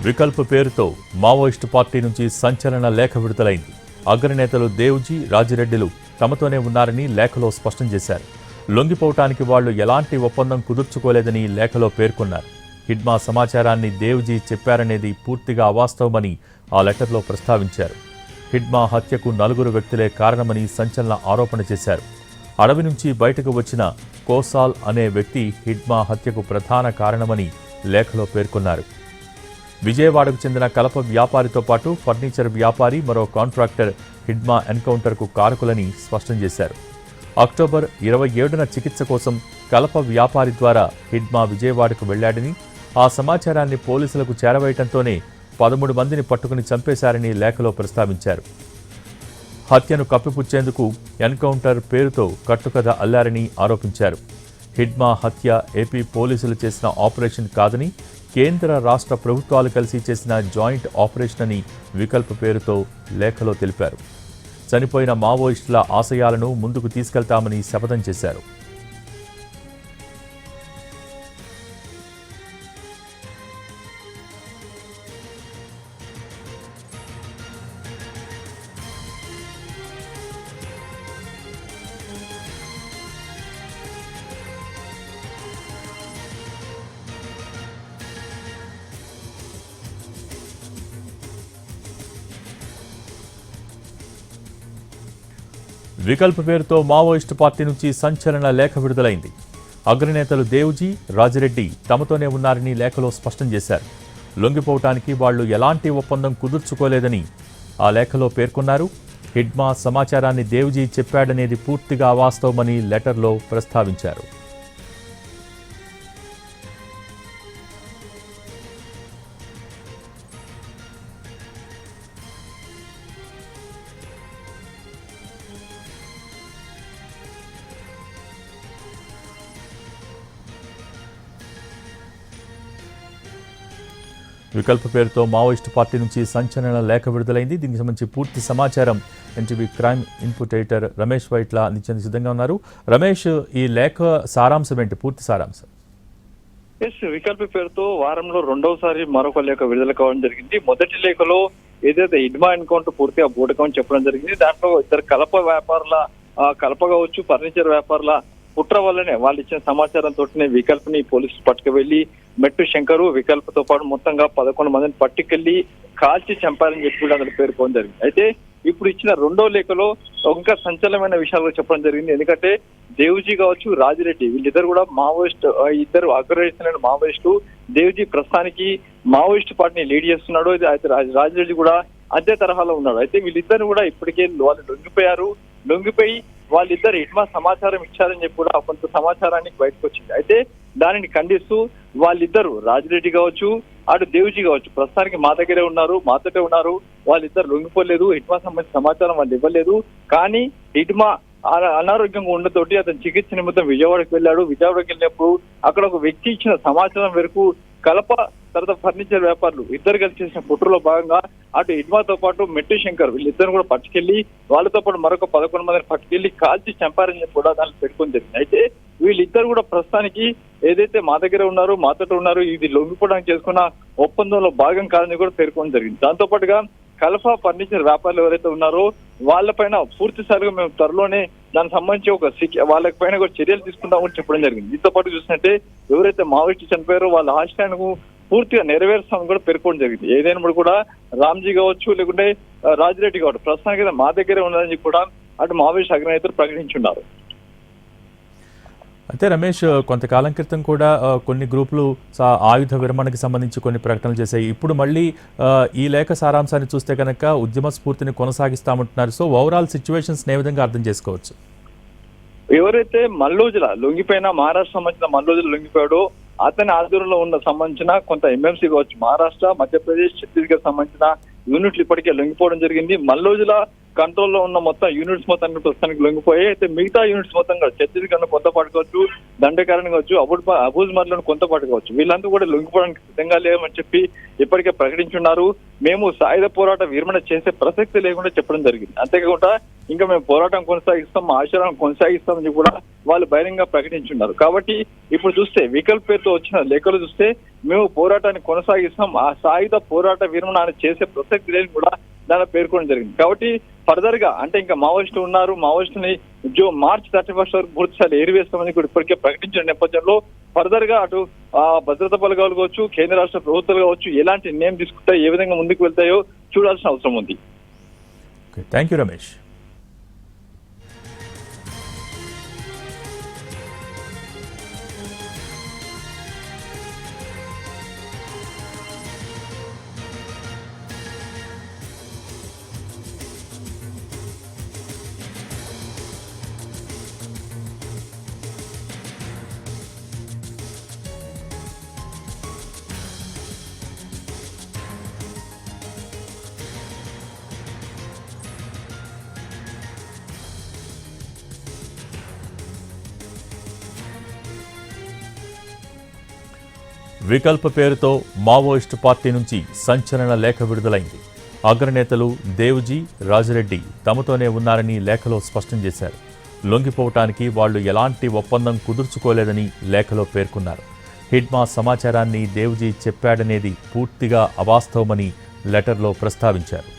వికల్ప్ పేరుతో Maoist party నుంచి సంచలన లేఖ విడుదలైంది. అగ్రనేతలు దేవుజీ, రాజిరెడ్డిలు తమతోనే ఉన్నారని లేఖలో స్పష్టం చేశారు. లొంగిపోవటానికి వాళ్లు ఎలాంటి ఒప్పందం కుదుర్చుకోలేదని లేఖలో పేర్కొన్నారు. హిడ్మా సమాచారాన్ని దేవుజీ చెప్పారనేది పూర్తిగా అవాస్తవమని ఆ లెటర్లో ప్రస్తావించారు. హిడ్మా హత్యకు 4 వ్యక్తులే కారణమని సంచలన ఆరోపణ చేశారు. అడవి నుంచి బయటకు వచ్చిన కోసాల్ అనే వ్యక్తి హిడ్మా హత్యకు ప్రధాన కారణమని లేఖలో పేర్కొన్నారు. విజయవాడకు చెందిన కలప వ్యాపారితో పాటు ఫర్నిచర్ వ్యాపారి, మరో కాంట్రాక్టర్ హిడ్మా ఎన్కౌంటర్కు కారకులని స్పష్టం చేశారు. అక్టోబర్ 27న చికిత్స కోసం కలప వ్యాపారి ద్వారా హిడ్మా విజయవాడకు వెళ్లాడని, ఆ సమాచారాన్ని పోలీసులకు చేరవేయడంతోనే 13 మందిని పట్టుకుని చంపేశారని లేఖలో ప్రస్తావించారు. హత్యను కప్పిపుచ్చేందుకు ఎన్కౌంటర్ పేరుతో కట్టుకథ అల్లారని ఆరోపించారు. హిడ్మా హత్య ఏపీ పోలీసులు చేసిన ఆపరేషన్ కాదని, కేంద్ర రాష్ట్ర ప్రభుత్వాలు కలిసి చేసిన జాయింట్ ఆపరేషన్ అని వికల్ప్ పేరుతో లేఖలో తెలిపారు. చనిపోయిన మావోయిస్టుల ఆశయాలను ముందుకు తీసుకెళ్తామని శపథం చేశారు. వికల్ప్ పేరుతో మావోయిస్టు పార్టీ నుంచి సంచలన లేఖ విడుదలైంది. అగ్రనేతలు దేవుజీ, రాజిరెడ్డి తమతోనే ఉన్నారని లేఖలో స్పష్టం చేశారు. లొంగిపోవటానికి వాళ్లు ఎలాంటి ఒప్పందం కుదుర్చుకోలేదని ఆ లేఖలో పేర్కొన్నారు. హిడ్మా సమాచారాన్ని దేవుజీ చెప్పాడనేది పూర్తిగా అవాస్తవమని లెటర్లో ప్రస్తావించారు. వికల్ప్ పేరుతో మావోయిస్టు పార్టీ నుంచి సంచలన లేఖ విడుదలైంది. దీనికి సంబంధించి పూర్తి సమాచారం NTV crime input editor Ramesh Vaitla అందించేందుకు సిద్ధంగా ఉన్నారు. రమేష్, ఈ లేఖ సారాంశం ఏంటి? పూర్తి సారాంశం. వికల్ప్ పేరుతో వారంలో రెండవసారి మరొక లేఖ విడుదల కావడం జరిగింది. మొదటి లేఖలో ఏదైతే హిడ్మా ఎన్కౌంటర్ పూర్తిగా బూటకం చెప్పడం జరిగింది. దాంట్లో ఇద్దరు కలప వ్యాపారుల, కలప కావచ్చు ఫర్నిచర్ వ్యాపారుల కుట్ర వల్లనే వాళ్ళు ఇచ్చిన సమాచారంతోనే వికల్ప్ ని పోలీసులు పట్టుకువెళ్లి మెట్టు శంకరు, వికల్ప్ తో పాటు మొత్తంగా 11 మందిని పట్టుకెళ్లి కాల్చి చంపారని చెప్పి కూడా అందులో పేర్కొనడం జరిగింది. అయితే ఇప్పుడు ఇచ్చిన రెండో లేఖలో ఇంకా సంచలనమైన విషయాలు చెప్పడం జరిగింది. ఎందుకంటే దేవుజీ కావచ్చు, రాజిరెడ్డి వీళ్ళిద్దరు కూడా మావోయిస్ట్, ఇద్దరు అగ్రనేతలైన మావోయిస్టు. దేవుజీ ప్రస్తుతానికి మావోయిస్ట్ పార్టీని లీడ్ చేస్తున్నాడు. అయితే రాజిరెడ్డి కూడా అదే తరహాలో ఉన్నాడు. అయితే వీళ్ళిద్దరు కూడా ఇప్పటికే వాళ్ళు లొంగిపోయి వాళ్ళిద్దరు హిడ్మా సమాచారం ఇచ్చారని చెప్పి కూడా కొంత సమాచారానికి బయటకు వచ్చింది. అయితే దానిని ఖండిస్తూ వాళ్ళిద్దరు, రాజిరెడ్డి కావచ్చు అటు దేవుజీ కావచ్చు, ప్రస్తుతానికి మా దగ్గరే ఉన్నారు, మాతోటే ఉన్నారు, వాళ్ళిద్దరు లొంగిపోలేదు, హిడ్మా సంబంధించిన సమాచారం వాళ్ళు ఇవ్వలేదు. కానీ హిడ్మా అనారోగ్యంగా ఉండతోటి అతను చికిత్స నిమిత్తం విజయవాడకు వెళ్ళాడు. విజయవాడకి వెళ్ళినప్పుడు అక్కడ ఒక వ్యక్తి ఇచ్చిన సమాచారం వరకు కలప తర్వాత ఫర్నిచర్ వ్యాపారులు ఇద్దరు కలిసి చేసిన కుట్రలో భాగంగా అటు హిడ్మాతో పాటు మెట్టు శంకర్ వీళ్ళిద్దరు కూడా పట్టుకెళ్లి వాళ్ళతో పాటు మరొక 11 మందిని పట్టుకెళ్లి కాల్చి చంపారని చెప్పి కూడా దాన్ని పెట్టుకొని జరిగింది. అయితే వీళ్ళిద్దరు కూడా ప్రస్తుతానికి ఏదైతే మా దగ్గర ఉన్నారో, మాతో ఉన్నారు, ఇది లొంగిపోవడానికి చేసుకున్న ఒప్పందంలో భాగం కాదని కూడా పేర్కొనడం జరిగింది. దాంతో పాటుగా కలప ఫర్నిచర్ వ్యాపారులు ఎవరైతే ఉన్నారో వాళ్ళపైన పూర్తి స్థాయిగా మేము త్వరలోనే దానికి సంబంధించి వాళ్ళ పైన కూడా చర్యలు తీసుకుంటామని చెప్పడం జరిగింది. దీంతో పాటు చూసినట్టే ఎవరైతే మావోయిస్టు చనిపోయారో వాళ్ళ ఆశయాన్ని పూర్తిగా నెరవేరుస్తామని కూడా పేర్కొనడం జరిగింది. ఏదైనప్పుడు కూడా రామ్జీ కావచ్చు లేకుంటే రాజిరెడ్డి కావచ్చు ప్రస్తుతానికి మా దగ్గరే ఉన్నదని కూడా అటు మావోయిస్టు అగ్రనేతలు ప్రకటించున్నారు. అయితే రమేష్, కొంతకాలం క్రితం కూడా కొన్ని గ్రూపులు ఆయుధ విరమణకి సంబంధించి కొన్ని ప్రకటనలు చేశాయి. ఇప్పుడు మళ్ళీ ఈ లేఖ సారాంశాన్ని చూస్తే కనుక ఉద్యమ స్ఫూర్తిని కొనసాగిస్తామంటున్నారు. సో ఓవరాల్ సిచ్యువేషన్స్ ఏ విధంగా అర్థం చేసుకోవచ్చు? ఎవరైతే మల్లోజుల లొంగిపోయిన మహారాష్ట్ర సంబంధించిన మల్లోజుల లొంగిపోయాడో అతని ఆధ్వర్యంలో ఉన్న సంబంధించిన కొంత ఎంఎంసీ కావచ్చు, మహారాష్ట్ర, మధ్యప్రదేశ్, ఛత్తీస్గఢ్ సంబంధించిన యూనిట్లు ఇప్పటికే లొంగిపోవడం జరిగింది. మల్లోజుల కంట్రోల్లో ఉన్న మొత్తం యూనిట్స్ మొత్తం ప్రస్తుతానికి లొంగిపోయి, అయితే మిగతా యూనిట్స్ మొత్తం ఛత్తీస్గఢ్ కొంత పాటు కావచ్చు, దండకారణ్ కావచ్చు, అబూజ్మర్లను కొంత పాటు కావచ్చు, వీళ్ళంతా కూడా లొంగిపోవడానికి సిద్ధంగా లేవని చెప్పి ఇప్పటికే ప్రకటించున్నారు. మేము సాయుధ పోరాట విరమణ చేసే ప్రసక్తి లేకుండా చెప్పడం జరిగింది. అంతేకాకుండా ఇంకా మేము పోరాటం కొనసాగిస్తాం, మా ఆచరణ కొనసాగిస్తామని కూడా వాళ్ళు బహిరంగ ప్రకటించున్నారు. కాబట్టి ఇప్పుడు చూస్తే వికల్ప్ పేరుతో వచ్చిన లేఖలు చూస్తే మేము పోరాటాన్ని కొనసాగిస్తాం, ఆ సాయుధ పోరాట విరమణ చేసే ప్రసక్తి లేని కూడా దానిలో పేర్కొనడం జరిగింది. కాబట్టి ఫర్దర్ గా అంటే ఇంకా మావోయిస్టులు ఉన్నారు, మావోయిస్టుని మార్చి 31 వరకు పూర్తిసారి ఏరివేస్తామని కూడా ఇప్పటికే ప్రకటించిన నేపథ్యంలో ఫర్దర్ గా అటు భద్రతా బలగాలు కావచ్చు, కేంద్ర రాష్ట్ర ప్రభుత్వాలు కావచ్చు ఎలాంటి నిర్ణయం తీసుకుంటాయో, ఏ విధంగా ముందుకు వెళ్తాయో చూడాల్సిన అవసరం ఉంది. Thank you Ramesh. వికల్ప పేరుతో మావోయిస్టు పార్టీ నుంచి సంచలన లేఖ విడుదలైంది. అగ్రనేతలు దేవుజీ, రాజిరెడ్డి తమతోనే ఉన్నారని లేఖలో స్పష్టం చేశారు. లొంగిపోవటానికి వాళ్లు ఎలాంటి ఒప్పందం కుదుర్చుకోలేదని లేఖలో పేర్కొన్నారు. హిడ్మా సమాచారాన్ని దేవుజీ చెప్పాడనేది పూర్తిగా అవాస్తవమని లెటర్లో ప్రస్తావించారు.